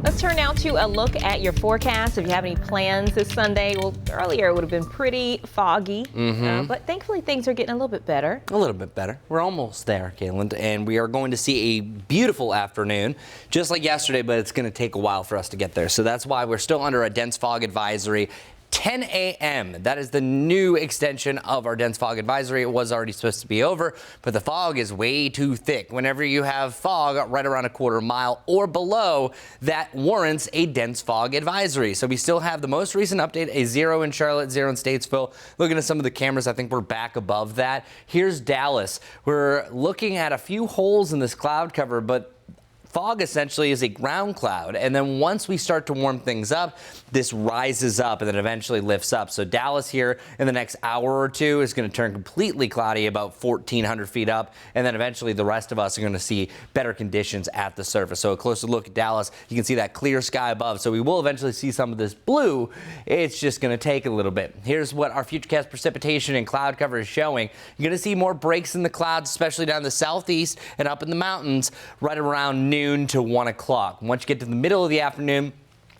Let's turn now to a look at your forecast. If you have any plans this Sunday, well, earlier it would have been pretty foggy, but thankfully things are getting a little bit better. A little bit better. We're almost there, Caitlin, and we are going to see a beautiful afternoon, just like yesterday, but it's going to take a while for us to get there. So that's why we're still under a dense fog advisory. 10 a.m. That is the new extension of our dense fog advisory. It was already supposed to be over, but the fog is way too thick. Whenever you have fog right around a quarter mile or below, that warrants a dense fog advisory. So we still have the most recent update, a 0 in Charlotte, 0 in Statesville. Looking at some of the cameras, I think we're back above that. Here's Dallas. We're looking at a few holes in this cloud cover, but fog essentially is a ground cloud, and then once we start to warm things up, this rises up and then eventually lifts up. So Dallas here in the next hour or two is going to turn completely cloudy about 1,400 feet up, and then eventually the rest of us are going to see better conditions at the surface. So a closer look at Dallas, you can see that clear sky above. So we will eventually see some of this blue. It's just going to take a little bit. Here's what our futurecast precipitation and cloud cover is showing. You're going to see more breaks in the clouds, especially down the southeast and up in the mountains right around noon to 1 o'clock. Once you get to the middle of the afternoon,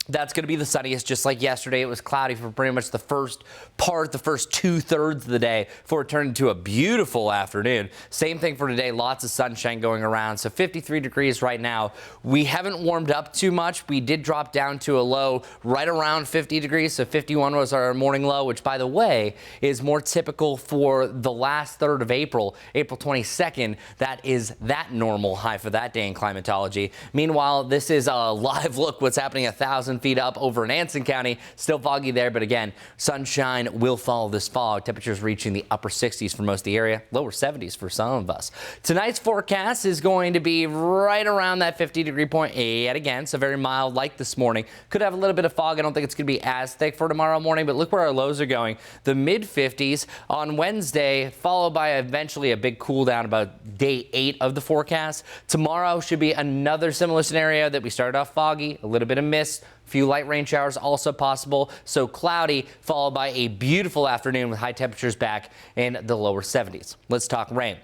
that's going to be the sunniest. Just like yesterday, it was cloudy for pretty much the first 2/3 of the day before it turned into a beautiful afternoon. Same thing for today. Lots of sunshine going around. So 53 degrees right now. We haven't warmed up too much. We did drop down to a low right around 50 degrees. So 51 was our morning low, which, by the way, is more typical for the last third of April, April 22nd. That is that normal high for that day in climatology. Meanwhile, this is a live look what's happening 1,000 feet up over in Anson County. Still foggy there, but again, sunshine will follow this fog. Temperatures reaching the upper 60s for most of the area, lower 70s for some of us. Tonight's forecast is going to be right around that 50-degree point yet again, so very mild like this morning. Could have a little bit of fog. I don't think it's going to be as thick for tomorrow morning, but look where our lows are going. The mid-50s on Wednesday, followed by eventually a big cool down about day 8 of the forecast. Tomorrow should be another similar scenario that we started off foggy, a little bit of mist, few light rain showers also possible. So cloudy, followed by a beautiful afternoon with high temperatures back in the lower 70s. Let's talk rain.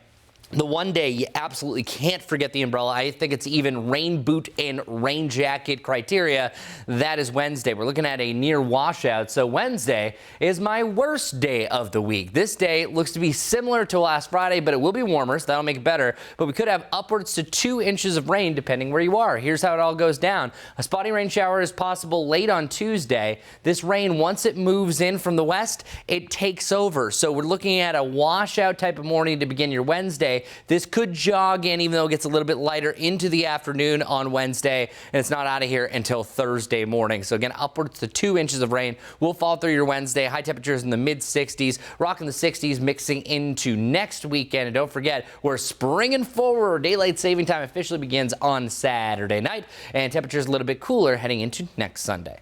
The one day you absolutely can't forget the umbrella. I think it's even rain boot and rain jacket criteria. That is Wednesday. We're looking at a near washout. So Wednesday is my worst day of the week. This day looks to be similar to last Friday, but it will be warmer, so that'll make it better. But we could have upwards to 2 inches of rain depending where you are. Here's how it all goes down. A spotty rain shower is possible late on Tuesday. This rain, once it moves in from the west, it takes over. So we're looking at a washout type of morning to begin your Wednesday. This could jog in, even though it gets a little bit lighter, into the afternoon on Wednesday, and it's not out of here until Thursday morning. So again, upwards to 2 inches of rain will fall through your Wednesday. High temperatures in the mid-60s, rocking the 60s, mixing into next weekend. And don't forget, we're springing forward. Daylight saving time officially begins on Saturday night, and temperatures a little bit cooler heading into next Sunday.